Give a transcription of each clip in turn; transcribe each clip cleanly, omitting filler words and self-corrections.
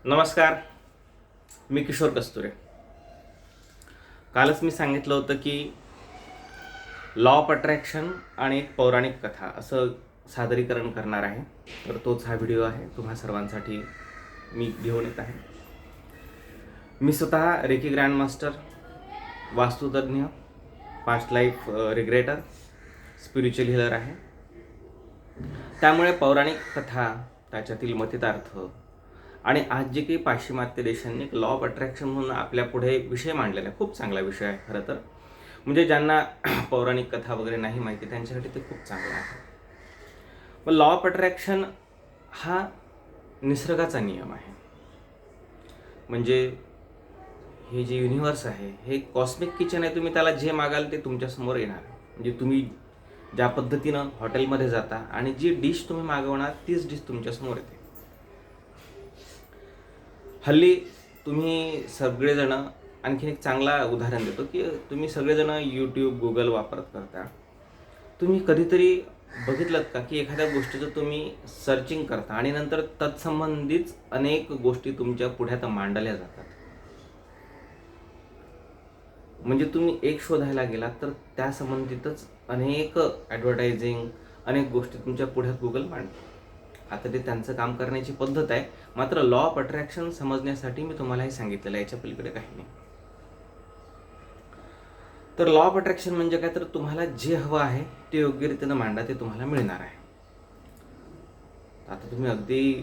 नमस्कार. मी किशोर कस्तुरे. कालच मी सांगितलं होतं की लॉ ऑफ अट्रॅक्शन आणि एक पौराणिक कथा असं सादरीकरण करणार आहे. तर तोच हा व्हिडिओ आहे, तुम्हा सर्वांसाठी मी घेऊन येत आहे. मी स्वतः रेकी ग्रँडमास्टर, वास्तुतज्ञ, past life regressor, spiritual healer आहे. त्यामुळे पौराणिक कथा, त्याच्यातील मतितार्थ आणि आज जे काही पाश्चिमात्य देशांनी लॉ ऑफ अट्रॅक्शन म्हणून आपल्यापुढे विषय मांडलेला आहे, खूप चांगला विषय आहे खरं तर. म्हणजे ज्यांना पौराणिक कथा वगैरे नाही माहिती त्यांच्यासाठी ते खूप चांगलं आहे. पण लॉ ऑफ अट्रॅक्शन हा निसर्गाचा नियम आहे. म्हणजे हे जे युनिव्हर्स आहे हे कॉस्मिक किचन आहे. तुम्ही त्याला जे मागाल ते तुमच्यासमोर येणार. म्हणजे तुम्ही ज्या पद्धतीनं हॉटेलमध्ये जाता आणि जी डिश तुम्ही मागवणार तीच डिश तुमच्यासमोर येते. हल्ली तुम्ही सगळेजण, आणखीन एक चांगला उदाहरण देतो की तुम्ही सगळेजण यूट्यूब, गुगल वापरत करता. तुम्ही कधीतरी बघितलं का की एखाद्या गोष्टीचं तुम्ही सर्चिंग करता आणि नंतर तत्संबंधीच अनेक गोष्टी तुमच्या पुढ्यात मांडल्या जातात. म्हणजे तुम्ही एक शोधायला गेलात तर त्यासंबंधितच अनेक ॲडव्हर्टायझिंग, अनेक गोष्टी तुमच्या पुढ्यात गुगल मांडतो. आता ते त्यांचं काम करण्याची पद्धत आहे. मात्र लॉ ऑफ अट्रॅक्शन समजण्यासाठी मी तुम्हाला हे सांगितलेलं आहे, याच्या पलीकडे काही नाही. तर लॉ ऑफ अट्रॅक्शन म्हणजे काय, तर तुम्हाला जे हवं आहे ते योग्य रीतीनं मांडा, ते तुम्हाला मिळणार आहे. आता तुम्ही अगदी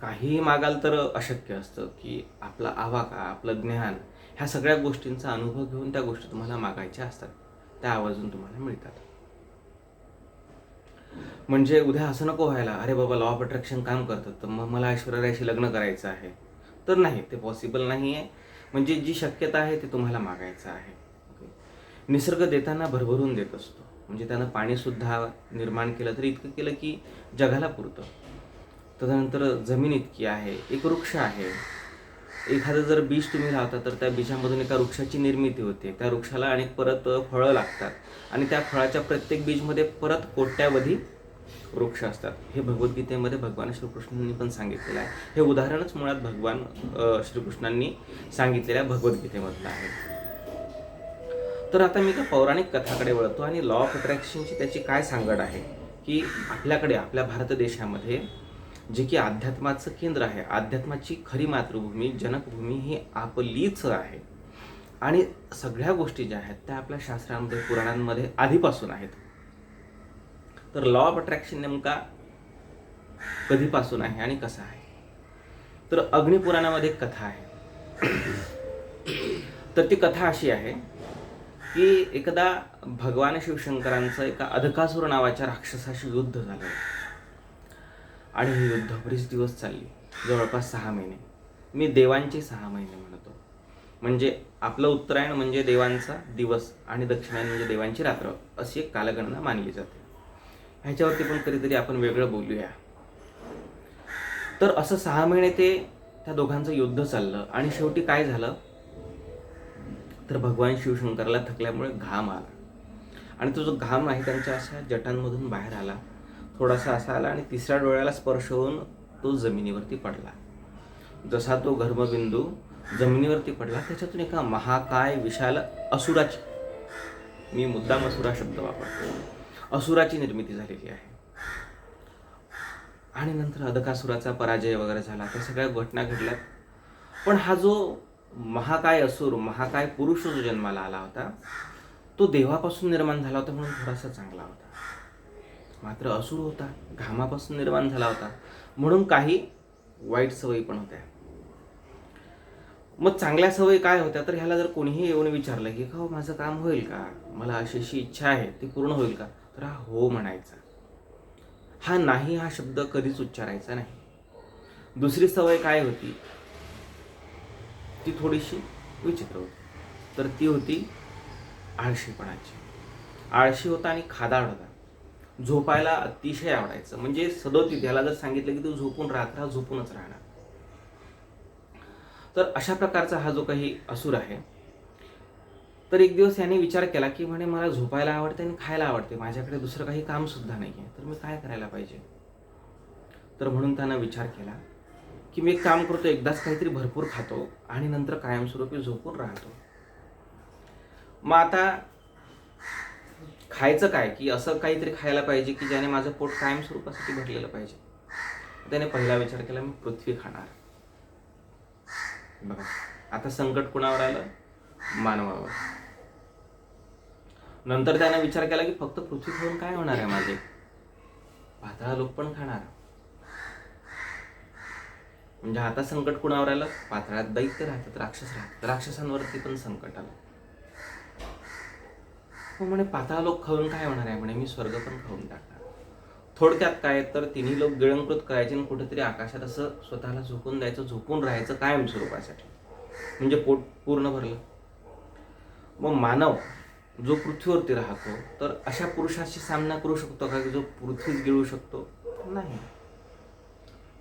काहीही मागाल तर अशक्य असतं की आपला आवाका, आपलं ज्ञान, ह्या सगळ्या गोष्टींचा अनुभव घेऊन त्या गोष्टी तुम्हाला मागायच्या असतात, त्या आवाजून तुम्हाला मिळतात. म्हणजे उद्या असं नको व्हायला, अरे बाबा लॉ ऑफ अट्रॅक्शन काम करतं तर मग मला ऐश्वर्याशी लग्न करायचं आहे. तर नाही, ते पॉसिबल नाही आहे. म्हणजे जी शक्यता आहे ते तुम्हाला मागायचं आहे. निसर्ग देताना भरभरून देत असतो. म्हणजे त्यानं पाणीसुद्धा निर्माण केलं तर इतकं केलं की जगाला पुरतं. तदनंतर जमीन इतकी आहे, एक वृक्ष आहे. एखादं जर बीज तुम्ही लावता तर त्या बीजामधून एका वृक्षाची निर्मिती होते. त्या वृक्षाला अनेक परत फळं लागतात आणि त्या फळाच्या प्रत्येक बीजमध्ये परत कोट्यावधी वृक्ष असतात. हे भगवद्गीतेमध्ये भगवान श्रीकृष्णांनी पण सांगितलेलं आहे. हे उदाहरणच मुळात भगवान श्रीकृष्णांनी सांगितलेल्या भगवद्गीतेमधलं आहे. तर आता मी एका पौराणिक कथाकडे वळतो आणि लॉ ऑफ अट्रॅक्शनची त्याची काय सांगड आहे की आपल्याकडे, आपल्या भारत देशामध्ये जे की अध्यात्माचं केंद्र आहे, अध्यात्माची खरी मातृभूमी, जनकभूमी ही आपलीच आहे. आणि सगळ्या गोष्टी ज्या आहेत त्या आपल्या शास्त्रांमध्ये, पुराणांमध्ये आधीपासून आहेत. तर लॉ ऑफ अट्रॅक्शन नेमका कधीपासून आहे आणि कसा आहे, तर अग्निपुराणामध्ये एक कथा आहे. तर ती कथा अशी आहे की एकदा भगवान शिवशंकरांचं एका अधकासुर नावाच्या राक्षसाशी युद्ध झालं. आणि ही युद्ध बरीच दिवस चालली, जवळपास 6 महिने. मी देवांचे 6 महिने म्हणतो. म्हणजे आपलं उत्तरायण म्हणजे देवांचा दिवस आणि दक्षिणायन म्हणजे देवांची रात्र, अशी एक कालगणना मानली जाते. ह्याच्यावरती पण कधीतरी आपण वेगळं बोलूया. तर असं 6 महिने ते त्या दोघांचं युद्ध चाललं आणि शेवटी काय झालं, तर भगवान शिवशंकराला थकल्यामुळे घाम आला आणि तो जो घाम आहे त्यांच्या अशा जटांमधून बाहेर आला, थोडासा असा आला आणि तिसऱ्या डोळ्याला स्पर्श होऊन तो जमिनीवरती पडला. जसा तो गर्भबिंदू जमिनीवरती पडला, त्याच्यातून एका महाकाय विशाल असुराची, मी मुद्दाम असुरा शब्द वापरतो, असुराची निर्मिती झालेली आहे. आणि नंतर अधकासुराचा पराजय वगैरे झाला, त्या सगळ्या घटना घडल्यात. पण हा जो महाकाय असुर, महाकाय पुरुष जो जन्माला आला होता तो देवापासून निर्माण झाला होता म्हणून थोडासा चांगला होता. मात्र असुर होता, घामापासून निर्माण झाला होता म्हणून काही वाईट सवयी पण होत्या. मग चांगल्या सवयी काय होत्या, तर ह्याला जर कोणीही येऊन विचारलं की हो माझं काम होईल का, मला अशी अशी इच्छा आहे ती पूर्ण होईल का, तर हा हो म्हणायचा. हा नाही हा शब्द कधीच उच्चारायचा नाही. दुसरी सवय काय होती, ती थोडीशी विचित्र होती. तर ती होती आळशीपणाची. आळशी होता आणि खादाड होता. झोपायला अतिशय आवडायचं. म्हणजे सदोतीत ह्याला जर सांगितलं की तू झोपून राहा, झोपूनच राहणार. तर अशा प्रकारचा हा जो काही असुर आहे, तर एक दिवस याने विचार केला की म्हणे मला झोपायला आवडते आणि खायला आवडते, माझ्याकडे दुसरं काही काम सुद्धा नाही आहे, तर मी काय करायला पाहिजे. तर म्हणून त्यानं विचार केला की मी एक काम करतो, एकदाच काहीतरी भरपूर खातो आणि नंतर कायमस्वरूपी झोपून राहतो. मग आता खायचं काय, की असं काहीतरी खायला पाहिजे की ज्याने माझं पोट कायमस्वरूपासाठी भरलेलं पाहिजे. त्याने पहिला विचार केला, मी पृथ्वी खाणार. बघा, आता संकट कुणावर आलं? मानवावर. नंतर त्याने विचार केला की फक्त पृथ्वी खाऊन काय होणार आहे माझे? पाताळ लोक पण खाणार. म्हणजे आता संकट कुणावर आलं? पाताळात दैत्य राहतात, राक्षस राहतात, राक्षसांवरती पण संकट आलं. म्हणे पाताळ लोक खाऊन काय होणार आहे? म्हणे मी स्वर्ग पण खाऊन टाकणार. थोडक्यात काय तर तिन्ही लोक गिळंकृत करायचे आणि कुठेतरी आकाशात असं स्वतःला झोपून द्यायचं, झोपून राहायचं कायम स्वरूपासाठी. म्हणजे पोट पूर्ण भरलं. मग मानव जो पृथ्वीवरती राहतो तर अशा पुरुषाशी सामना करू शकतो का, की जो पृथ्वीच गिळू शकतो? नाही.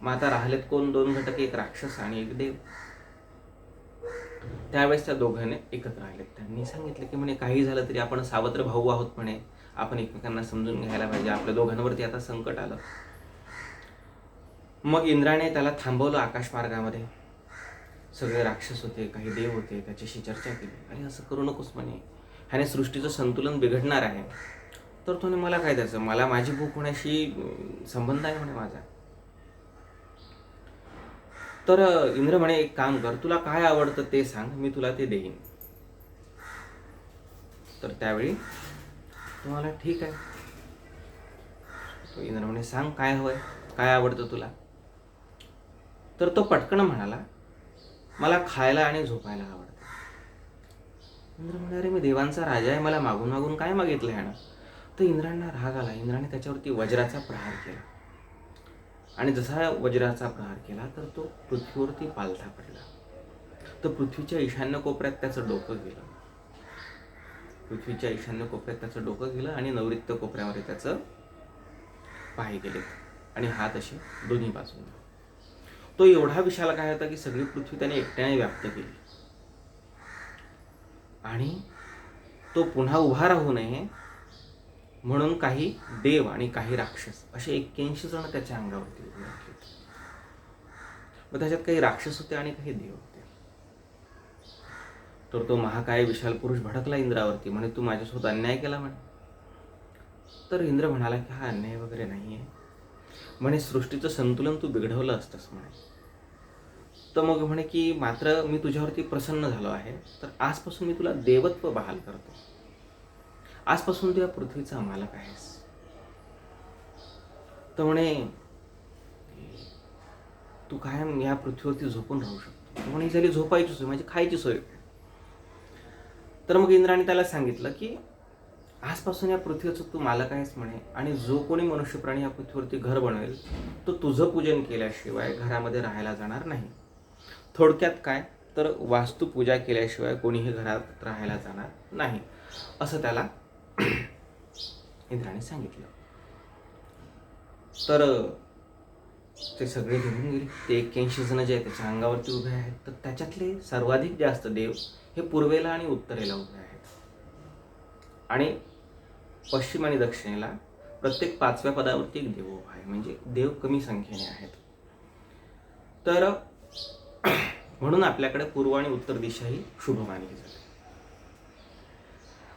मग आता राहिलेत कोण? दोन घटक, एक राक्षस आणि एक देव. त्यावेळेस त्या दोघांनी एकत्र राहिलेत. त्यांनी सांगितलं की म्हणे काही झालं तरी आपण सावत्र भाऊ आहोत, म्हणे आपण एकमेकांना समजून घ्यायला पाहिजे, आपल्या दोघांवरती आता संकट आलं. मग इंद्राने त्याला थांबवलं आकाशमार्गामध्ये. सगळे राक्षस होते, काही देव होते, त्याच्याशी चर्चा केली. आणि असं करू नकोस म्हणे, ह्याने सृष्टीचं संतुलन बिघडणार आहे. तर तो मला काय द्यायचं, मला माझी भूक होण्याशी संबंध आहे म्हणे माझा. तर इंद्र म्हणे एक काम कर, तुला काय आवडतं ते सांग, मी तुला ते देईन. तर त्यावेळी तुम्हाला ठीक आहे. तो इंद्र म्हणे सांग काय हवंय, काय आवडतं तुला? तर तो पटकन म्हणाला, मला खायला आणि झोपायला आवडतं. इंद्र म्हणे अरे मी देवांचा राजा आहे, मला मागून मागून काय मागितलं ह्यानं? तर इंद्रांना राग आला. इंद्राने त्याच्यावरती वज्राचा प्रहार केला. आणि जसा वज्राचा प्रहार केला तर तो पृथ्वीवरती पालथा पडला. तर पृथ्वीच्या ईशान्य कोपऱ्यात त्याचं डोकं गेलं. पृथ्वीच्या ईशान्य कोपऱ्यात त्याचं डोकं गेलं आणि नैऋत्य कोपऱ्यामध्ये त्याचं पाय गेले आणि हात असे दोन्ही बाजूने. तो एवढा विशाल काय होता की सगळी पृथ्वी त्याने एकट्याने व्याप्त केली. आणि तो पुन्हा उभा राहू नये म्हणून काही देव आणि काही राक्षस असे 81 जण त्याच्या अंगावरती उभे राहिले. मग त्याच्यात काही राक्षस होते आणि काही देव होते. तर तो महाकाय विशाल पुरुष भडकला इंद्रावरती. म्हणे तू माझ्यासोबत अन्याय केला म्हणे. तर इंद्र म्हणाला की हा अन्याय वगैरे नाही आहे. म्हणे सृष्टीचं संतुलन तू बिघडवलं असतंस म्हणे. तर मग म्हणे की मात्र मी तुझ्यावरती प्रसन्न झालो आहे, तर आजपासून मी तुला देवत्व बहाल करतो. आजपासून तू या पृथ्वीचा मालक आहेस. तर म्हणे तू कायम या पृथ्वीवरती झोपून राहू शकतो. म्हणे झाली झोपायची सोय, म्हणजे खायची सोय. तर मग इंद्राने त्याला सांगितलं की आजपासून या पृथ्वीचं तू मालक आहेस म्हणे, आणि जो कोणी मनुष्य प्राणी या पृथ्वीवरती घर बनवेल तो तुझं पूजन केल्याशिवाय घरामध्ये राहायला जाणार नाही. थोडक्यात काय तर वास्तुपूजा केल्याशिवाय कोणीही घरात राहायला जाणार नाही, असं त्याला इंद्राने सांगितलं. तर ते सगळे निघून गेले. ते 81 जण जे आहेत त्याच्या अंगावरती उभे आहेत. तर त्याच्यातले सर्वाधिक जास्त देव हे पूर्वेला आणि उत्तरेला उभे आहेत. आणि पश्चिम आणि दक्षिणेला प्रत्येक 5व्या पदावरती एक देव उभा आहे. म्हणजे देव कमी संख्येने आहेत. तर म्हणून आपल्याकडे पूर्व आणि उत्तर दिशा ही शुभ मानली जाते.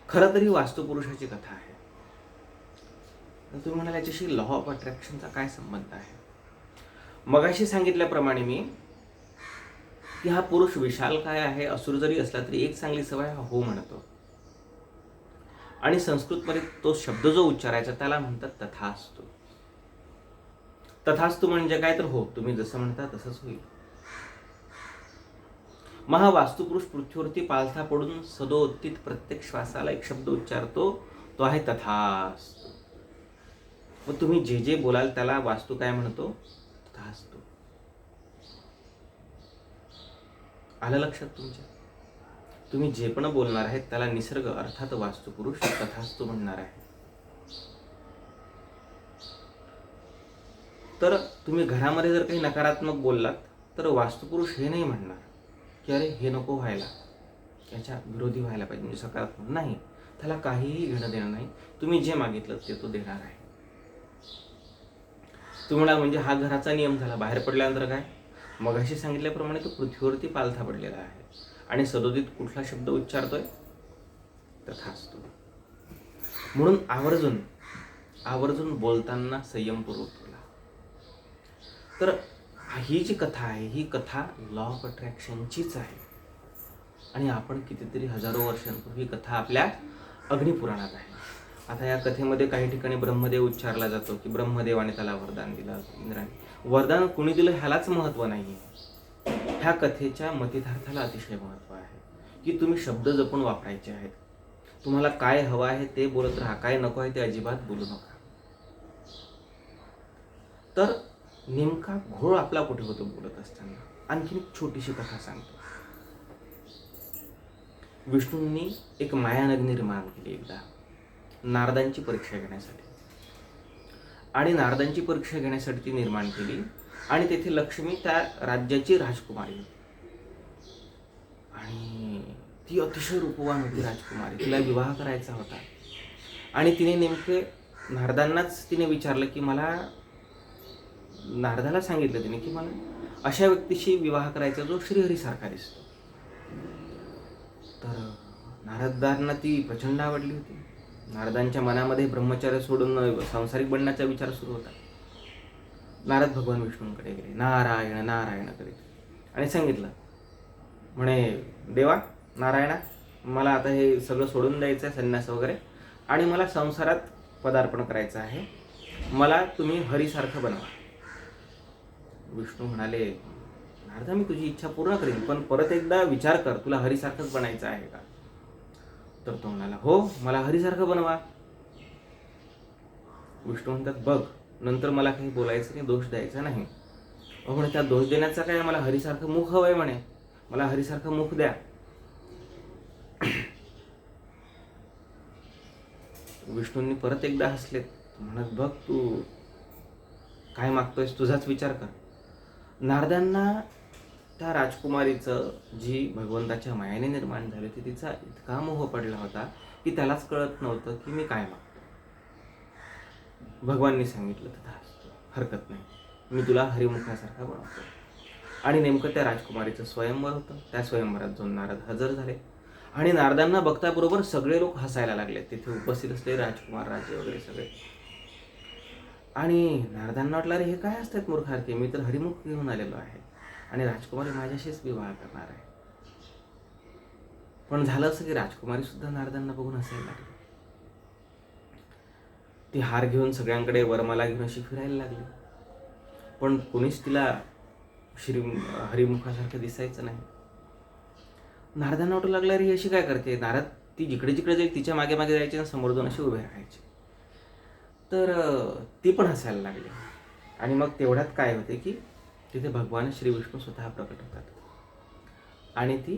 खरं तरी वास्तुपुरुषाची कथा आहे. तर तुम्ही म्हणाल याच्याशी लॉ ऑफ अट्रॅक्शनचा काय संबंध आहे? मगाशी सांगितल्याप्रमाणे मी की हा पुरुष विशाल काय आहे, असुर जरी असला तरी एक चांगली सवय हा हो म्हणतो. आणि संस्कृतमध्ये तो शब्द जो उच्चारायचा त्याला म्हणतात तथास्तु. तथास्तु म्हणजे काय तर हो, तुम्ही जसं म्हणता तसंच होईल. महा वास्तुपुरुष पृथ्वीवरती पालथा पडून सदोदित प्रत्येक श्वासाला एक शब्द उच्चारतो, तो आहे तथास्तु. मग तुम्ही जे जे बोलाल त्याला वास्तू काय म्हणतो? तथास्तु. आलं लक्षात तुमच्या? तुम्ही जे पण बोलणार आहेत त्याला निसर्ग अर्थात वास्तुपुरुष तथास्तु म्हणणार आहे. तर तुम्ही घरामध्ये जर काही नकारात्मक बोललात तर वास्तुपुरुष हे नाही म्हणणार की अरे हे नको व्हायला, याच्या विरोधी व्हायला पाहिजे, म्हणजे सकारात्मक नाही. त्याला काहीही घेणं देणं नाही. तुम्ही जे मागितलं ते तो देणार आहे. तुम्हाला म्हणजे हा घराचा नियम झाला. बाहेर पडल्यानंतर काय, मगाशी सांगितल्याप्रमाणे तो पृथ्वीवरती पालथा पडलेला आहे आणि सदोदित कुठला शब्द उच्चारतोय? तथास्तु. म्हणून आवर्जून बोलताना संयमपूर्वक बोला. तर ही जी कथा आहे, ही कथा लॉ ऑफ अट्रॅक्शनचीच आहे आणि आपण कितीतरी हजारो वर्षांपूर्वी कथा आपल्या अग्निपुराणात आहे. आता या कथेमध्ये काही ठिकाणी ब्रह्मदेव उच्चारला जातो की ब्रह्मदेवाने त्याला वरदान दिलं, इंद्राने. वरदान कुणी दिलं ह्यालाच महत्त्व नाही आहे. ह्या कथेच्या मतितार्थाला अतिशय महत्त्व आहे की तुम्ही शब्द जपून वापरायचे आहेत. तुम्हाला काय हवं आहे ते बोलत राहा, काय नको आहे ते अजिबात बोलू नका. तर नेमका घोळ आपला कुठे होतो बोलत असताना? आणखी एक छोटीशी कथा सांगतो. विष्णूंनी एक मायानग निर्माण केली एकदा नारदांची परीक्षा घेण्यासाठी. आणि नारदांची परीक्षा घेण्यासाठी ती निर्माण केली आणि तेथे लक्ष्मी त्या राज्याची राजकुमारी होती. आणि ती अतिशय रूपवान होती राजकुमारी. तिला विवाह करायचा होता आणि तिने नेमके नारदांनाच तिने विचारलं की नारदाला सांगितलं तिने की मला अशा व्यक्तीशी विवाह करायचा जो श्रीहरीसारखा दिसतो. तर नारदांना ती प्रचंड आवडली होती. नारदांच्या मनामध्ये ब्रह्मचर्य सोडून सांसारिक बनण्याचा विचार सुरू होता. नारद भगवान विष्णूंकडे गेले, नारायण नारायण करीत, आणि सांगितलं, म्हणे देवा नारायणा, मला आता हे सगळं सोडून द्यायचं आहे, संन्यास वगैरे, आणि मला संसारात पदार्पण करायचं आहे. मला तुम्ही हरीसारखं बनवा. विष्णू म्हणाले, नारदा मी तुझी इच्छा पूर्ण करेन, पण परत एकदा विचार कर, तुला हरीसारखंच बनायचं आहे का? तर तो म्हणाला, हो मला हरीसारखं बनवा. विष्णू म्हणतात, बघ नंतर मला काही बोलायचं नाही, दोष द्यायचा नाही. म्हणे त्या दोष देण्याचा काय, मला हरीसारखं मुख हवंय, म्हणे मला हरीसारखं मुख द्या. विष्णूंनी परत एकदा हसलेत, म्हणत बघ तू काय मागतोयस, तुझाच विचार कर. नारदांना त्या राजकुमारीचं जी भगवंताच्या मायाने निर्माण झाली होती तिचा इतका मोह पडला होता की त्यालाच कळत नव्हतं की मी काय मागतो. भगवाननी सांगितलं, तथास्तु, हरकत नाही, मी तुला हरिमुखासारखा बनवतो. आणि नेमकं त्या राजकुमारीचं स्वयंवर होतं. त्या स्वयंवरात जाऊन नारद हजर झाले आणि नारदांना बघताबरोबर सगळे लोक हसायला लागले, तिथे उपस्थित असले राजकुमार, राजे वगैरे सगळे. आणि नारदांना वाटलं, अरे हे काय असतात मूर्खार्थी, मी तर हरिमुख घेऊन आलेलो आहे आणि राजकुमारी माझ्याशीच विवाह करणार आहे. पण झालं असं की राजकुमारी सुद्धा नारदांना बघून हसायला लागली. ती हार घेऊन सगळ्यांकडे वरमाला घेऊन अशी फिरायला लागली, पण कोणीच तिला हरिमुखासारखं दिसायचं नाही. नारदांना वाटू लागलं, अरे ही अशी काय करते. नारद ती जिकडे जिकडे जाईल तिच्या मागे मागे जायचे आणि समोर जाऊन असे उभे राहायचे. तर ती पण हसायला लागली. आणि मग तेवढ्यात काय होते की तिथे भगवान श्री विष्णू स्वतः प्रकट होतात आणि ती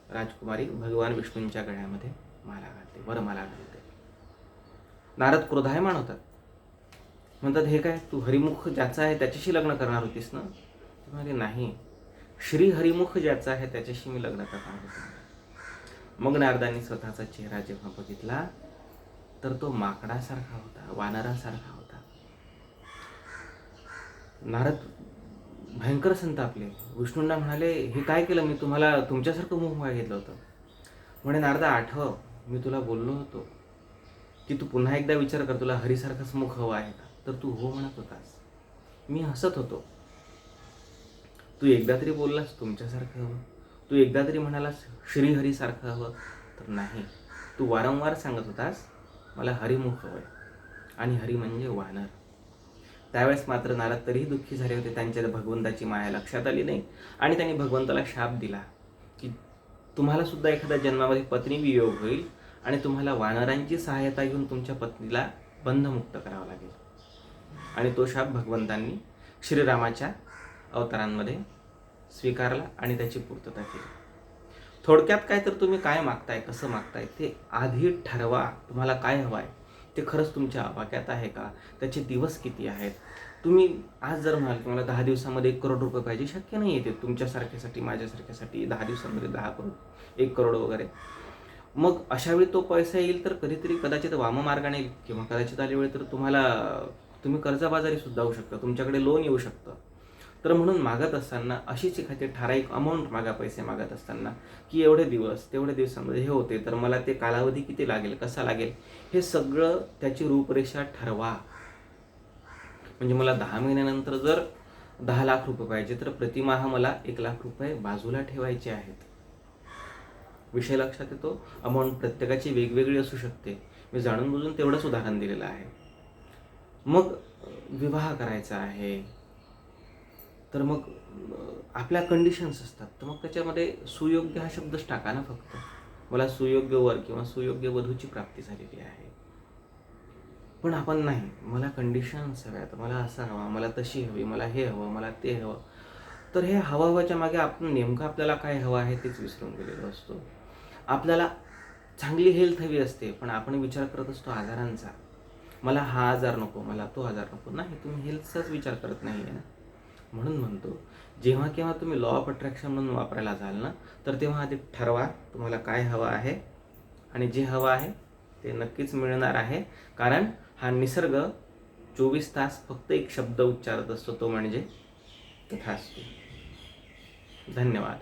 राजकुमारी भगवान विष्णूंच्या गळ्यामध्ये माला घालते, वरमाला घालते. नारद क्रोधायमान होतात, म्हणतात, हे काय, तू हरिमुख ज्याचा आहे त्याच्याशी लग्न करणार होतीस ना? ती म्हणाली, नाही, श्री हरिमुख ज्याचा आहे त्याच्याशी मी लग्न करणार होतो. मग नारदांनी स्वतःचा चेहरा जेव्हा बघितला तर तो माकडासारखा होता, वानरासारखा होता. नारद भयंकर संतापले. विष्णूंना म्हणाले, हे काय केलं मी, तुम्हाला तुमच्यासारखं मुख मागितलं होतं. म्हणे, नारदा आठव, मी तुला बोललो होतो की तू पुन्हा एकदा विचार कर, तुला हरीसारखंच मुख हवं आहे का? तर तू हो म्हणत होतास. मी हसत होतो. तू एकदा तरी बोललास तुमच्यासारखं हवं, तू एकदा तरी म्हणालास श्रीहरीसारखं हवं, तर नाही, तू वारंवार सांगत होतास मला हरिमुख हवंय, आणि हरी म्हणजे वानर. त्यावेळेस मात्र नारद तरीही दुःखी झाले होते. त्यांच्या भगवंताची माया लक्षात आली नाही आणि त्यांनी भगवंताला शाप दिला की तुम्हाला सुद्धा एखाद्या जन्मामध्ये पत्नी वियोग होईल आणि तुम्हाला वानरांची सहायता घेऊन तुमच्या पत्नीला बंधमुक्त करावं लागेल. आणि तो शाप भगवंतांनी श्रीरामाच्या अवतारांमध्ये स्वीकारला आणि त्याची पूर्तता केली. थोडक्यात काय, तर तुम्ही काय मागताय, कसं मागताय ते आधी ठरवा. तुम्हाला काय हवं आहे ते खरंच तुमच्या आवाक्यात आहे का, त्याचे दिवस किती आहेत. तुम्ही आज जर म्हणाल की मला 10 दिवसामध्ये 1 करोड रुपये पाहिजे, शक्य नाही आहे ते तुमच्यासारख्यासाठी, माझ्यासारख्यासाठी 10 दिवसांमध्ये 10 करोड, 1 करोड वगैरे. मग अशावेळी तो पैसा येईल तर कधीतरी कदाचित वाममार्गाने येईल, किंवा कदाचित आली वेळ तर तुम्ही कर्जबाजारी सुद्धा होऊ शकता, तुमच्याकडे लोन येऊ शकतं. तर म्हणून मागत असताना अशीच एखादी ठराविक अमाऊंट मागा, पैसे मागत असताना की एवढे दिवस तेवढ्या दिवसामध्ये हे होते, तर मला ते कालावधी किती लागेल, कसा लागेल, हे सगळं त्याची रूपरेषा ठरवा. म्हणजे मला 10 महिन्यानंतर जर 10 लाख रुपये पाहिजे, तर प्रतिमाह मला 1 लाख रुपये बाजूला ठेवायचे आहेत. विषय लक्षात येतो. अमाऊंट प्रत्येकाची वेगवेगळी असू शकते. मी जाणून बुजून तेवढंच उदाहरण दिलेलं आहे. मग विवाह करायचा आहे, तर मग आपल्या कंडिशन्स असतात. तर मग त्याच्यामध्ये सुयोग्य हा शब्दच टाका ना फक्त. मला सुयोग्य वर किंवा सुयोग्य वधूची प्राप्ती झालेली आहे. पण आपण नाही, मला कंडिशन्स हव्यात, मला असं हवा, मला तशी हवी, मला हे हवं, मला ते हवं. तर हे हवाच्या मागे आपण नेमकं आपल्याला काय हवं आहे तेच विसरून गेलेलो असतो. आपल्याला चांगली हेल्थ हवी असते, पण आपण विचार करत असतो आजारांचा. मला हा आजार नको, मला तो आजार नको. नाही, तुम्ही हेल्थचाच विचार करत नाही आहे ना. म्हणून म्हणतो, जेव्हा केव्हा तुम्ही लॉ ऑफ अट्रॅक्शन म्हणून वापरायला जाल ना, तर तेव्हा आधी ठरवा तुम्हाला काय हवं आहे, आणि जे हवं आहे ते नक्कीच मिळणार आहे. कारण हा निसर्ग 24 तास फक्त एक शब्द उच्चारत असतो, तो म्हणजे तथास्तु. धन्यवाद.